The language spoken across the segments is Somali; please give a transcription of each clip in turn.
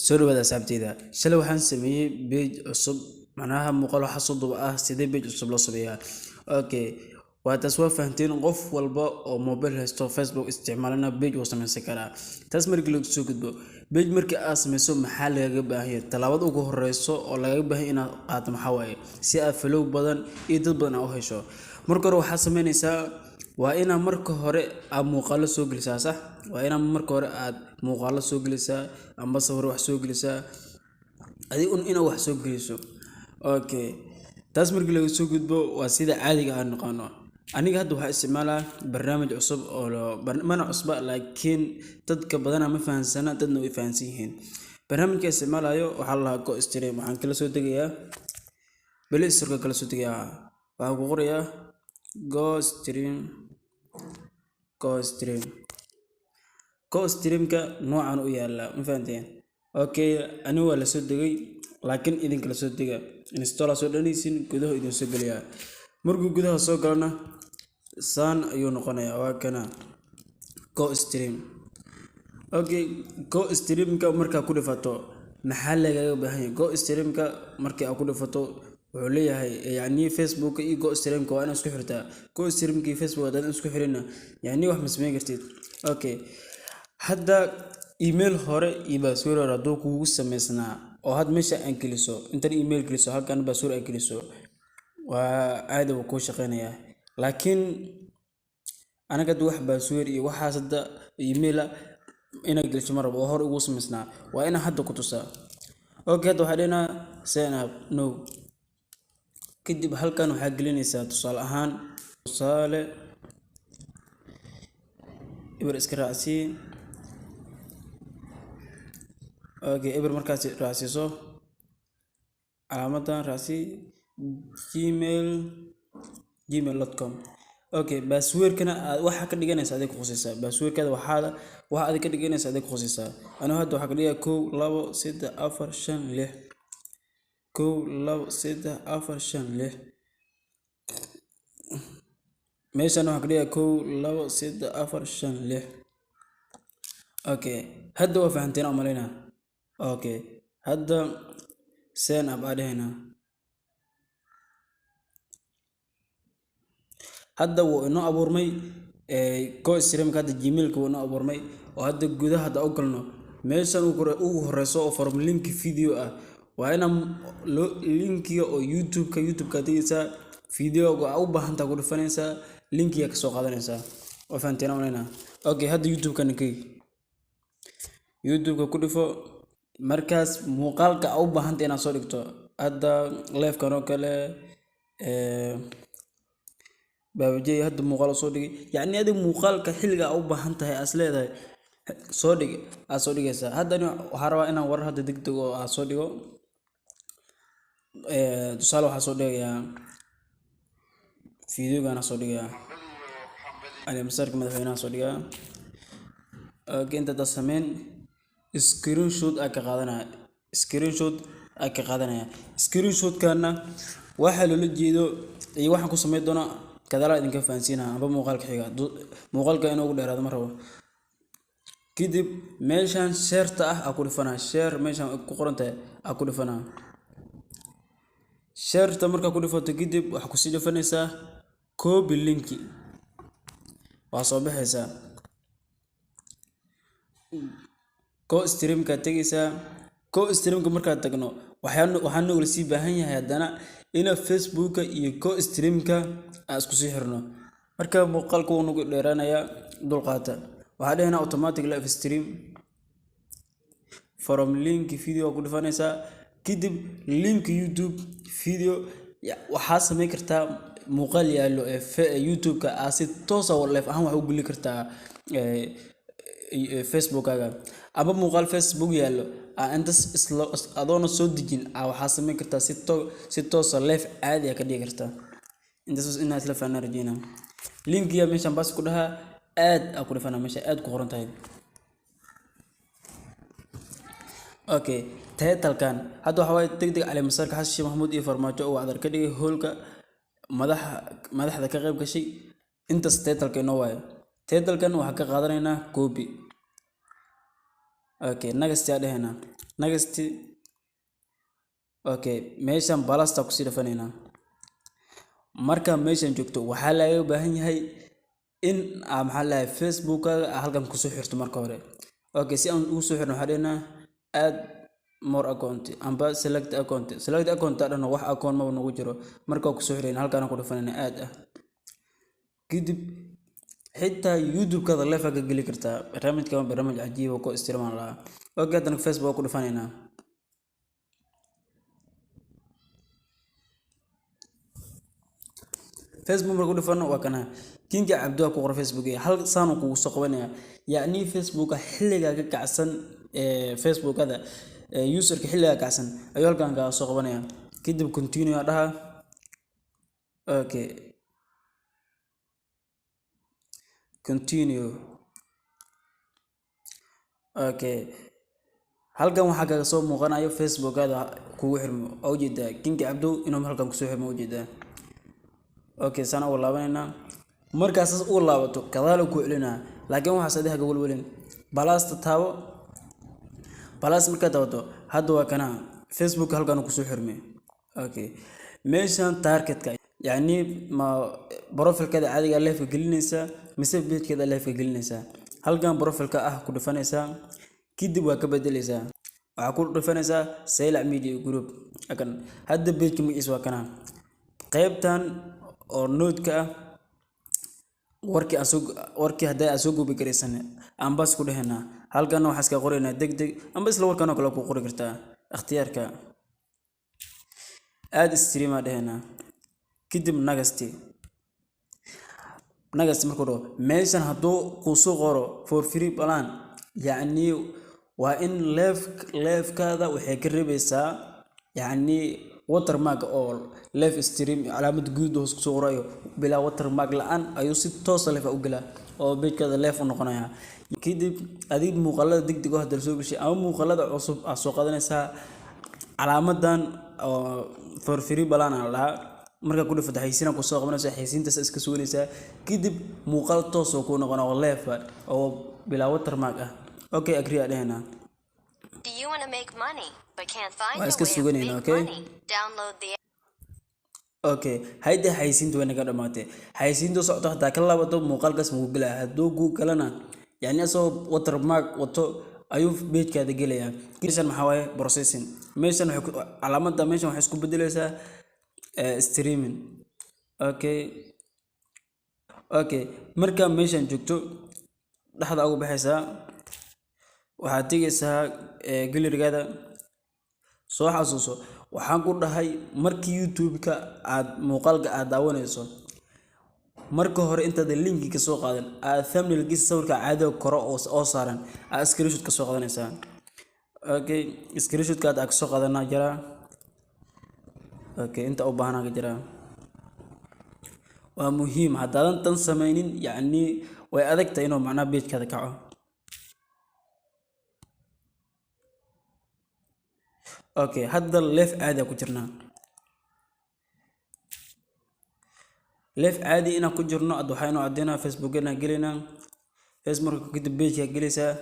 soo dhawaada asxaabteyda shalay waxaan sameeyay page cusub macnaha muuqaal waxa soo duuba ah sidee page cusub loo sameeyaa okay waa taas waa fahanteen qof walba oo mobile haysto Facebook isticmaalana page uu sameeysan karaa taas markii lagu soo gudbo page markii aad sameyso maxaa laga baahan yahay talaabada ugu horeyso oo laga baahan inaad qaato maxaa waaye si aad follow badan iyo dad badan u hesho marka hore waxaad sameynaysaa waa inaad marka hore aad muuqaalo soo gelisaa sax waa inaad marka hore aad muuqaalo soo gelisaa amba sawir wax soo gelisaa adiga inaad wax soo geliso okay taas markii laga soo gudbo waa sida caadiga ah naqaano aniga hadda waxaan isticmaalaa barnaamij cusub oo barnaamij cusub laakiin dadka badan ma fahansana dadna way fahansan yihiin barnaamijka isticmaalayo waxa la go stream waxaan kala soo degayaa Play Store kala soo degayaa waxaan ku qorayaa go stream ka noocan u yaala ma fahanteen okay ani waa la soo degay laakiin idin kala soo dega install soo dhanaysin gudaha idin soo galiya markuu gudaha soo galana saan ayuu noqonayaa waa kana go stream okay go stream ka marka ku dhifato maxaa laga baahan yahay go stream ka markii aad ku dhifato wuxuu leeyahay yani Facebook iyo go stream ka waa in isku xirtaa go stream ka Facebook hadaan isku xirina yani wax ma sameyn kartid okay hadda email hore iyo password hore haduu kugu sameysnaa oo had meesha aan geliso inta email geliso halkan password aan geliso waa aad u ku shaqeynaya laakiin anaga wax password iyo waxa hadda email ina geliso mar oo hore ugu sameysnaa waa ina hadda ku tusaa okay hadda waxa dheena sign up no kadib halkan waxa gelinaysaa tusaale ahaan tusaale ibar iska raacsi okay ibar markaas raacsiso calaamadan raacsi gmail.com okay password kana waxa ka dhiganaysa adeeg khusaysa password kada waxa adeeg ka dhiganaysa adeeg khusaysa ana hadda waxa ka dhigaa 1 2 3 4 5 6 meeshan waxa ka dhigaa 1 2 3 4 5 6 okay hadda waa fahanteen amalina okay hadda sign up adehna hadda wuu inoo abuurmay go stream ka hadda gmail ka wuu inoo abuurmay oo hadda gudaha hadda u galno meeshan ugu horeyso oo from link video ah waa ina linkiga oo YouTube ka digaysa video ga u baahan tahay ku dhufanaysa linkiga ka soo qaadanaysa oo fahanteen online okay hadda YouTube ka ninkay YouTube ka ku dhufo markaas muuqaalka u baahan tahay inaad soo dhigto hadda live kan oo kale baabajay hadda muuqaal soo dhigay yani adiga muuqaalka xilliga u baahan tahay as leedahay soo dhigaysa hadda waxa rabaa inaan war hadda degdeg oo soo dhigo tusaale waxa soo dhigayaa video gana soo dhigayaa ali masarka madaxweynaha soo dhigaa inta da sameyn screenshot ka qaadanaya kana waxa loo jeedo iyo waxaan ku sameey doona kadala idinka fahansiinaa aba muuqaalka xiga muuqaalka inuu ugu dheeraado ma rabo kadib meeshan share-ta ah ku dhifanaa share meeshan ku qoran tahay ku dhifanaa share-ta marka ku dhifato kadib waxa ku sii dhifanaysaa copy link waa soo baxaysaa go stream ka tagaysaa go stream ka marka tagno waxaan nagu sii baahan yahay hadana ina Facebook iyo go stream ka isku sii xirno marka muuqaalku uu nagu dheeraanaya dulqaata waxa dheena automatic live stream from link video ku dhifanaysa kadib link YouTube video waxa sameey kartaa muuqaal yaalo YouTube ka si toos ah live ahaan wax u geli kartaa Facebook aga aba muuqaal Facebook yaalo inta adoona soo dejin waxa sameey kartaa si toos ah live caadi ah ka dhigi kartaa intaas inaad la fahmaan rajayna linkiga meeshan bas ku dhaha aad ku dhifana meesha aad ku qoran tahay okay title-kan hadda waxa way degdeg Ali Masarka Xasan Maxamuud iyo farmaajo oo wacdar ka dhigay hoolka madaxda ka qayb gashay inta title-ka inoo waayo title-kan waxa ka qaadanaynaa copy okay next ya dhehna next. Okay, meeshan balasta ku sii dhafanayna. Marka meeshan joogto waxaa laga baahan yahay in maxaa la Facebook halkan ku soo xirto marka hore. Okay, si aan ugu soo xirno waxaa dheena add more account amba select account. Select account adana wax account ma nagu jiro. Marka ku soo xirayna halkan ku dhafanayna add ah. Kadib xitaa YouTube kada live ka gali kartaa. Barnaamijkan barnaamij cajiib oo ko isticmaal lahaa. Okay, hadana Facebook ku dhafanayna. Facebook markuu dhifano waa kana kinga Cabdu ku qor Facebook hal saan ku soo qabanaya yaani Facebook xilliga ka kacsan Facebook ada user ka xilliga kacsan ayuu halkan ka soo qabanaya kadib continue dhaha. Okay, continue. Okay, halkan waxa kaga soo muuqanayo Facebook ada kugu xirmo oo jeeda kinga Cabdu inuu halkan ku soo xirmo oo jeeda. Okay, sana u laabanayna markaas uu laabato kadaal ku celinaa laakiin waxa sadex gobol balasta taabo balas marka dawdo hadda waa kana Facebook halkan ku soo xirmay. Okay, meeshan targetka yaani ma profilkada caadiga live gelinaysa mise page-kada live gelinaysa halkan profilka ah ku dhufanaysa kadib waa ka bedelaysa waxa ku dhufanaysa Saylac Media Group akan hadda page-ka magaciisa waa kana qaybtan oo noodka ah warkii haday aad soo goobi kareysan amba isku dhaheena halkan waxa iska qoraynaa degdeg amba isla warkan kale ku qori kartaa ikhtiyaarka aad stream dhaheena kadib next markuu meeshan haduu ku soo qoro for free plan yaani waa in live kaada waxay ka reebaysaa yaani watermark oo live stream calaamad guud oo soo qorayo bila watermark la'aan ayuu si toos ah live u galaa oo page-kada live u noqonaya kadib adid muuqaalada degdeg ah hadal soo gashay ama muuqaalada cusub ah soo qadanaysa calaamadan oo for free balan la marka ku dhifto xaysiina ku soo qabanaysa xaysiintaas iska suulinaysa kadib muuqaal toos oo ku noqonayo live oo bila watermark ah. Okay, agree adena. Do you want to make money but can't find a Waa way iska to suganayna, make okay? money? Download the Okay, hayda xaysiintu way naga dhamaatay xaysiintu socdo hadaa ka laabato muuqaalkaas muu galaa haduu googlana yani asoo watermark wato ayuu page-kaada gelaya meeshan maxaa waaye processing meeshan waxay calaamada meeshan waxay isku bedelaysaa streaming. Okay, marka meeshan joogto dhaxda ugu baxaysaa waxaad tegaysaa galerigaada soo xasuuso waxaan ku dhahay markii YouTube-ka aad muuqaalka aad daawanayso marka hore intaad linki ka soo qaadan aad thumbnail-kiisa sawirka caadiga koro oo saaran aad screenshot ka soo qaadanaysaa. Okay, screenshot-ka aad ka soo qaadanaa jira. Okay, inta u baahnaa ka jira waa muhiim haddaadan tan sameynin yani way adagtahay inuu macnaha page-kaada kaco. Okay, hadda live caadi ku jirnaa live caadi ina ku jirno ad waxaynu cadeynaa Facebook-na gelina Facebook kadib page-ka gelaysaa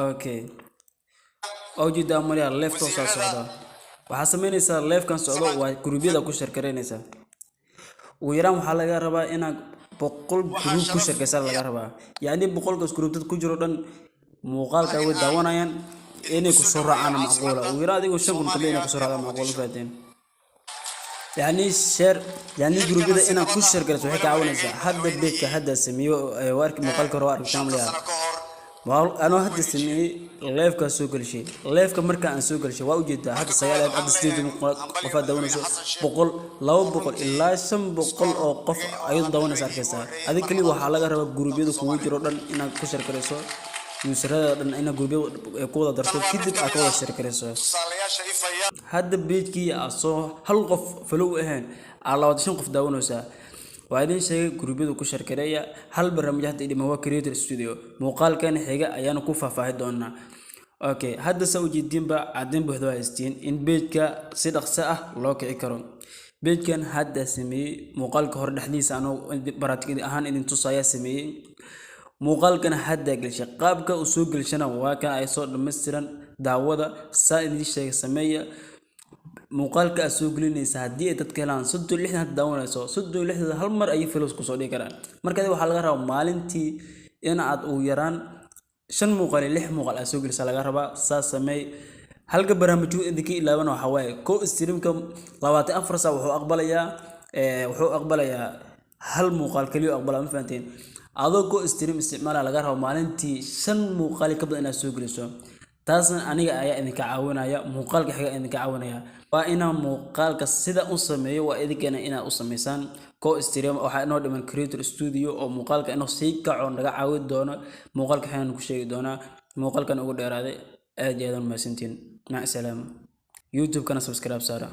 okay oo jida mariya live to soo socda waxa sameynaysaa live kan socdo waa gruubyada ku shirkareynaysaa ugu yaraan waxaa laga rabaa inaad 100 group ku shirkaysan laga rabaa yani 100 group dad ku jiro dhan muuqaalka way daawanayaan inay ku soo raacaan macquul ugu yaraan adigu 5 kun kaliya inay ku soo raacaan macquul faadeen yani share yani gruubyada inaad ku shirkaysan waxay ka caawinaysaa hadda page-ka hadda sameeyo warka muuqaalka hore aragtaan leeyahay أنا هاد السنة live كسوق الشيء live كمركا عن سوق الشيء واجد هاد السيارة هاد السنة قفا دون سو بقول لو بقول إلا سم بقول أو قف أيضا دون سار كسر هذا كلي وحلاقة رب جروبي دو كوي جرودن إن كشر كرسو يسرى إن جروبي كودا درسو كده أكودا شر كرسو هاد بيت كي أصو هل قف فلو إهن على وادشين قف دون سا وعدين شيء جروبيد وكل شركة هل برنامج اللي ما هو كريتور ستوديو مقال كان حاجة أيانا كوفا فاهد دونا. أوكي هذا سوي جدين بقى عدين بهدوء استين إن بيتك صدق ساعة لوك عكرون beejkan hadda sameeyey muuqaalka hore dhexdiisa anoo baratikada ahaan idin tusaya sameeyey muuqaalkana hadda gelshay qaabka uu soo gelshana waa kan ay soo dhameystiran daawada saa idin sheegay sameeya muuqaalka aad soo gelinaysa haddii ay dadka helaan 36 had daawanayso 36 hal mar ay filos ku soo dhigi karaan marka waxa laga rabaa maalintii in aad u yaraan 5 muuqaal 6 muuqaal aad soo gelisa laga rabaa saa sameey halka barnaamijku idinka ilaabana waxa waaye co-streamka 24 saac wuxuu aqbalayaa hal muuqaal kaliya aqbalaa ma fahanteen adoo co-stream isticmaala laga rabo maalintii 5 muuqaal ka badan inaad soo geliso taasna aniga ayaa idinka caawinaya muuqaalka xiga idinka caawinaya waa inaan muuqaalka sida u sameeyo waa idinkana inaad u sameysaan co-stream waxa inoo dhiman creator studio oo muuqaalka inoo sii kaco naga caawin doono muuqaalka xayaan ku sheegi doonaa muuqaalkan ugu dheeraaday aad iyo aad u mahadsantiin mac salaam youtube kana subscribe saara